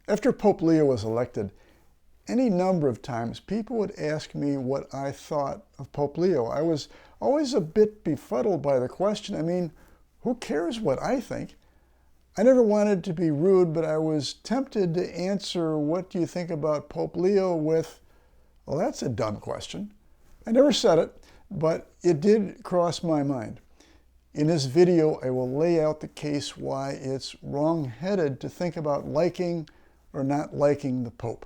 After Pope Leo was elected, any number of times people would ask me what I thought of Pope Leo. I was always a bit befuddled by the question. I mean, who cares what I think? I never wanted to be rude, but I was tempted to answer, "What do you think about Pope Leo?" with, "Well, that's a dumb question." I never said it, but it did cross my mind. In this video, I will lay out the case why it's wrong-headed to think about liking or not liking the Pope.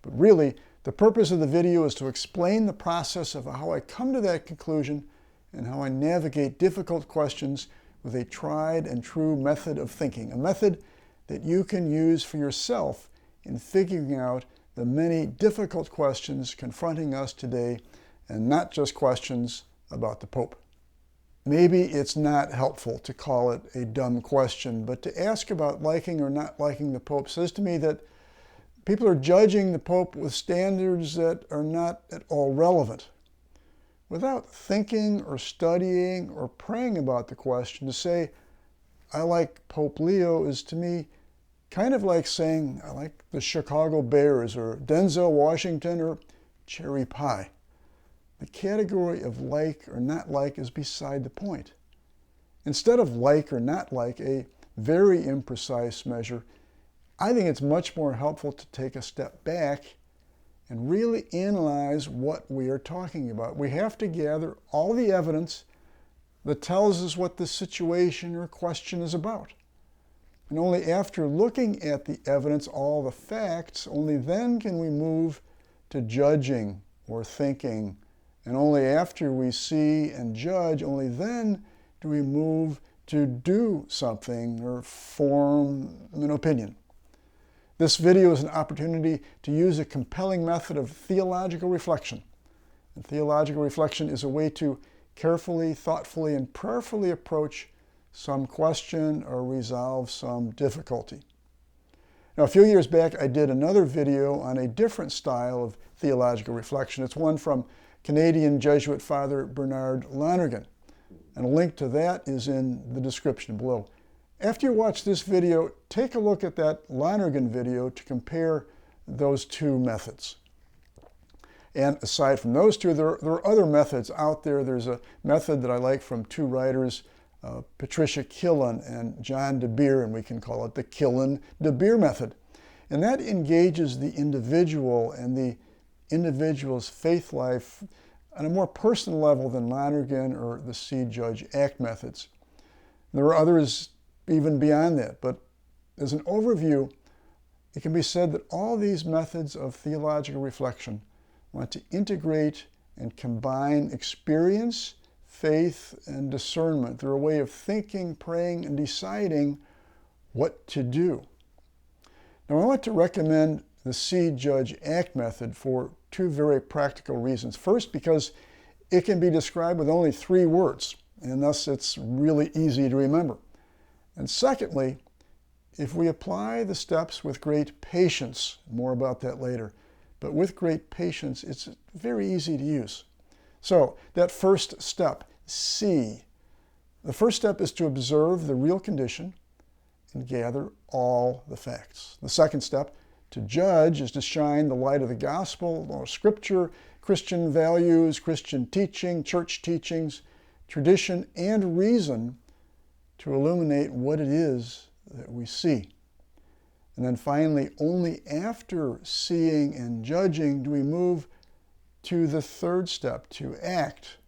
But really, the purpose of the video is to explain the process of how I come to that conclusion and how I navigate difficult questions with a tried and true method of thinking, a method that you can use for yourself in figuring out the many difficult questions confronting us today, and not just questions about the Pope. Maybe it's not helpful to call it a dumb question, but to ask about liking or not liking the Pope says to me that people are judging the Pope with standards that are not at all relevant. Without thinking or studying or praying about the question, to say, "I like Pope Leo," is to me kind of like saying, "I like the Chicago Bears," or Denzel Washington, or cherry pie. The category of like or not like is beside the point. Instead of like or not like, a very imprecise measure, I think it's much more helpful to take a step back and really analyze what we are talking about. We have to gather all the evidence that tells us what the situation or question is about. And only after looking at the evidence, all the facts, only then can we move to judging or thinking. And only after we see and judge, only then do we move to do something or form an opinion. This video is an opportunity to use a compelling method of theological reflection. And theological reflection is a way to carefully, thoughtfully, and prayerfully approach some question or resolve some difficulty. Now, a few years back, I did another video on a different style of theological reflection. It's one from Canadian Jesuit Father Bernard Lonergan, and a link to that is in the description below. After you watch this video, take a look at that Lonergan video to compare those two methods. And aside from those two, there are other methods out there. There's a method that I like from two writers, Patricia Killen and John DeBeer, and we can call it the Killen-DeBeer method. And that engages the individual and the individual's faith life on a more personal level than Lonergan or the See, Judge, Act methods. There are others even beyond that, but as an overview, it can be said that all these methods of theological reflection want to integrate and combine experience, faith, and discernment. They're a way of thinking, praying, and deciding what to do. Now, I want to recommend the See, Judge, Act method for two very practical reasons. First, because it can be described with only 3 words, and thus it's really easy to remember. And secondly, if we apply the steps with great patience, more about that later, but with great patience, it's very easy to use. So that first step, see. The first step is to observe the real condition and gather all the facts. The second step, to judge, is to shine the light of the gospel, or scripture, Christian values, Christian teaching, church teachings, tradition, and reason to illuminate what it is that we see. And then finally, only after seeing and judging do we move to the third step, to act,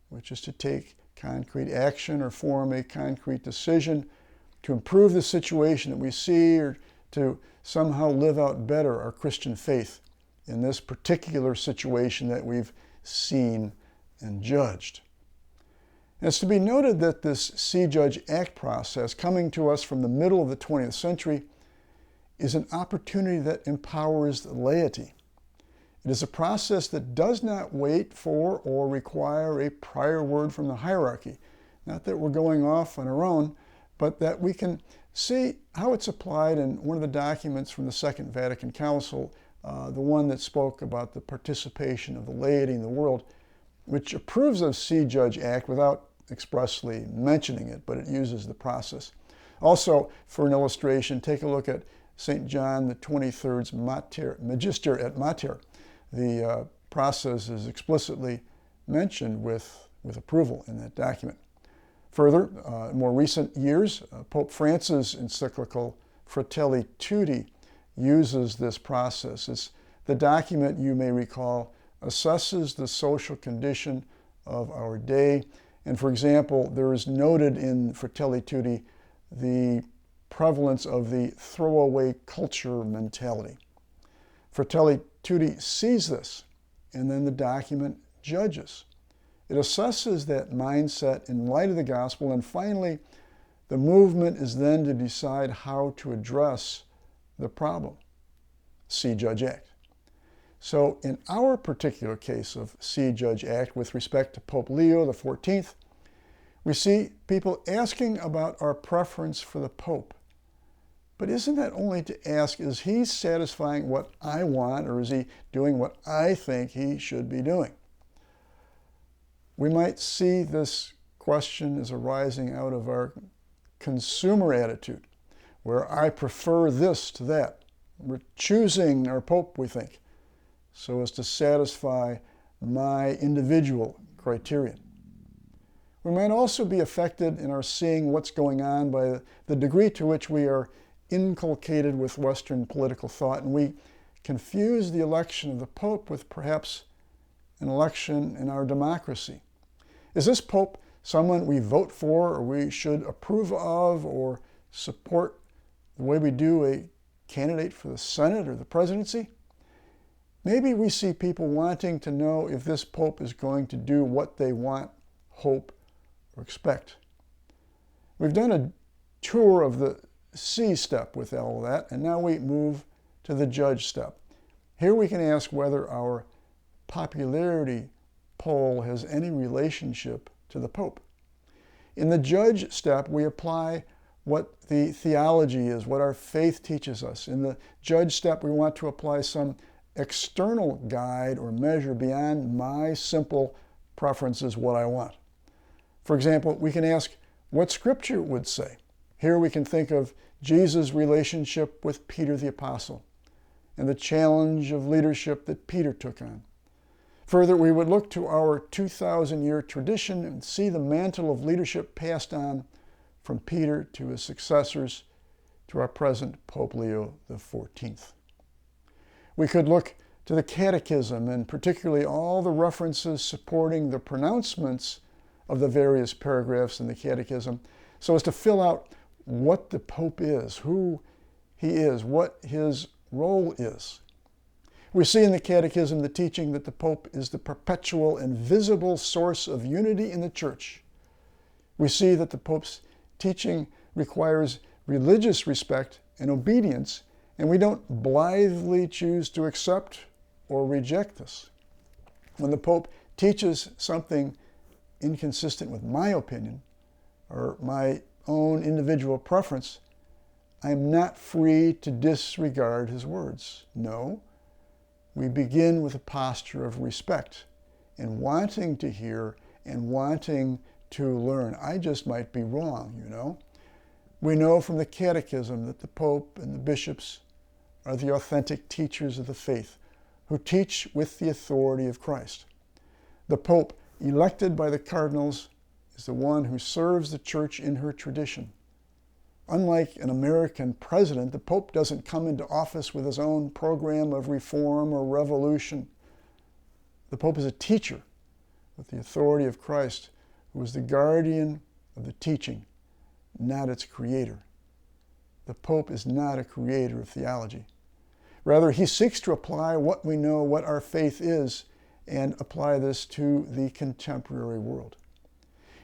which is to take concrete action or form a concrete decision to improve the situation that we see, or to somehow live out better our Christian faith in this particular situation that we've seen and judged. And it's to be noted that this See, Judge, Act process, coming to us from the middle of the 20th century, is an opportunity that empowers the laity. It is a process that does not wait for or require a prior word from the hierarchy. Not that we're going off on our own, but that we can see how it's applied in one of the documents from the Second Vatican Council, the one that spoke about the participation of the laity in the world, which approves of See, Judge, Act without expressly mentioning it, but it uses the process. Also, for an illustration, take a look at St. John the 23rd's Magister et Mater. The process is explicitly mentioned with approval in that document. Further, in more recent years, Pope Francis' encyclical Fratelli Tutti uses this process. The document, you may recall, assesses the social condition of our day. And for example, there is noted in Fratelli Tutti the prevalence of the throwaway culture mentality. Fratelli Tutti sees this, and then the document judges. It assesses that mindset in light of the gospel, and finally, the movement is then to decide how to address the problem. See, Judge, Act. So in our particular case of See, Judge, Act with respect to Pope Leo XIV, we see people asking about our preference for the Pope. But isn't that only to ask, is he satisfying what I want, or is he doing what I think he should be doing? We might see this question as arising out of our consumer attitude, where I prefer this to that. We're choosing our Pope, we think, so as to satisfy my individual criterion. We might also be affected in our seeing what's going on by the degree to which we are inculcated with Western political thought, and we confuse the election of the Pope with perhaps an election in our democracy. Is this Pope someone we vote for, or we should approve of, or support the way we do a candidate for the Senate or the presidency? Maybe we see people wanting to know if this Pope is going to do what they want, hope, or expect. We've done a tour of the See step with all of that, and now we move to the Judge step. Here we can ask whether our popularity poll has any relationship to the Pope. In the Judge step, we apply what the theology is, what our faith teaches us. In the Judge step, we want to apply some external guide or measure beyond my simple preferences, what I want. For example, we can ask what Scripture would say. Here we can think of Jesus' relationship with Peter the Apostle and the challenge of leadership that Peter took on. Further, we would look to our 2,000-year tradition and see the mantle of leadership passed on from Peter to his successors to our present Pope Leo XIV. We could look to the Catechism, and particularly all the references supporting the pronouncements of the various paragraphs in the Catechism, so as to fill out what the Pope is, who he is, what his role is. We see in the Catechism the teaching that the Pope is the perpetual and visible source of unity in the Church. We see that the Pope's teaching requires religious respect and obedience, and we don't blithely choose to accept or reject this. When the Pope teaches something inconsistent with my opinion or my own individual preference, I am not free to disregard his words. No, we begin with a posture of respect and wanting to hear and wanting to learn. I just might be wrong, you know. We know from the Catechism that the Pope and the bishops are the authentic teachers of the faith who teach with the authority of Christ. The Pope, elected by the cardinals, is the one who serves the Church in her tradition. Unlike an American president, the Pope doesn't come into office with his own program of reform or revolution. The Pope is a teacher with the authority of Christ, who is the guardian of the teaching, not its creator. The Pope is not a creator of theology. Rather, he seeks to apply what we know, what our faith is, and apply this to the contemporary world.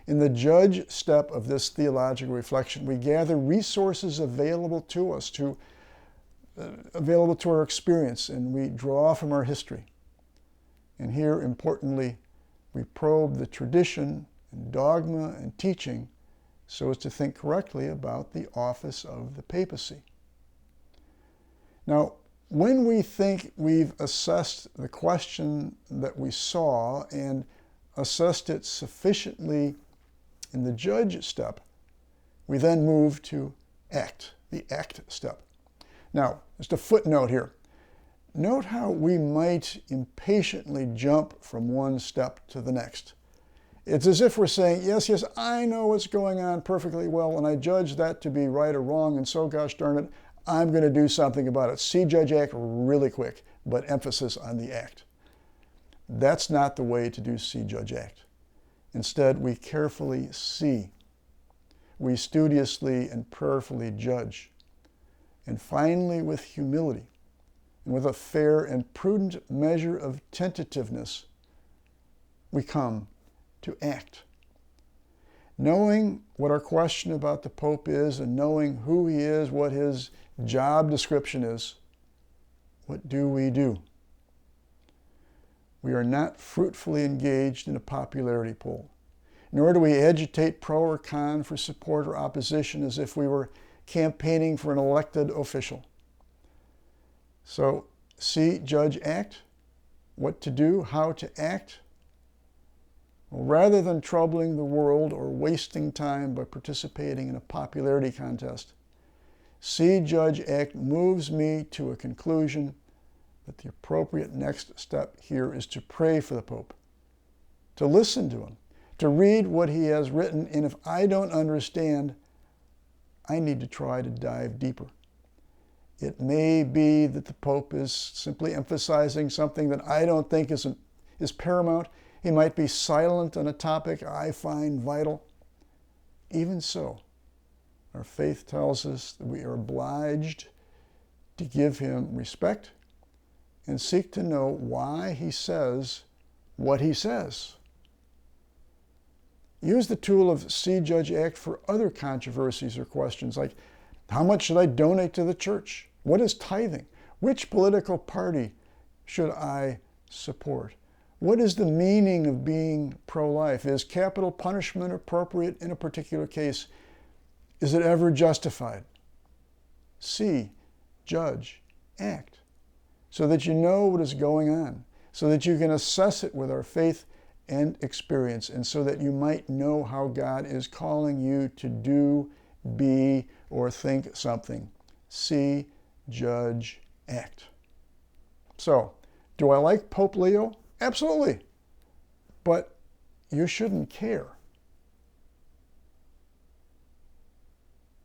In the Judge step of this theological reflection, we gather resources available to us, available to our experience, and we draw from our history. And here, importantly, we probe the tradition and dogma and teaching so as to think correctly about the office of the papacy. Now, when we think we've assessed the question that we saw and assessed it sufficiently in the Judge step, we then move to act, the act step. Now, just a footnote here. Note how we might impatiently jump from one step to the next. It's as if we're saying, yes, I know what's going on perfectly well, and I judge that to be right or wrong, and so, gosh darn it, I'm going to do something about it. See, judge, act really quick, but emphasis on the act. That's not the way to do see, judge, act. Instead, we carefully see. We studiously and prayerfully judge. And finally, with humility and with a fair and prudent measure of tentativeness, we come to act. Knowing what our question about the Pope is and knowing who he is, what his job description is, what do? We are not fruitfully engaged in a popularity poll, nor do we agitate pro or con for support or opposition as if we were campaigning for an elected official. So, see, judge, act. What to do, how to act. Well, rather than troubling the world or wasting time by participating in a popularity contest, see, judge, act moves me to a conclusion that the appropriate next step here is to pray for the Pope, to listen to him, to read what he has written, and if I don't understand, I need to try to dive deeper. It may be that the Pope is simply emphasizing something that I don't think is paramount. He might be silent on a topic I find vital. Even so, our faith tells us that we are obliged to give him respect and seek to know why he says what he says. Use the tool of see, judge, act for other controversies or questions like, how much should I donate to the church? What is tithing? Which political party should I support? What is the meaning of being pro-life? Is capital punishment appropriate in a particular case? Is it ever justified? See, judge, act, so that you know what is going on, so that you can assess it with our faith and experience, and so that you might know how God is calling you to do, be, or think something. See, judge, act. So, do I like Pope Leo? Absolutely. But you shouldn't care.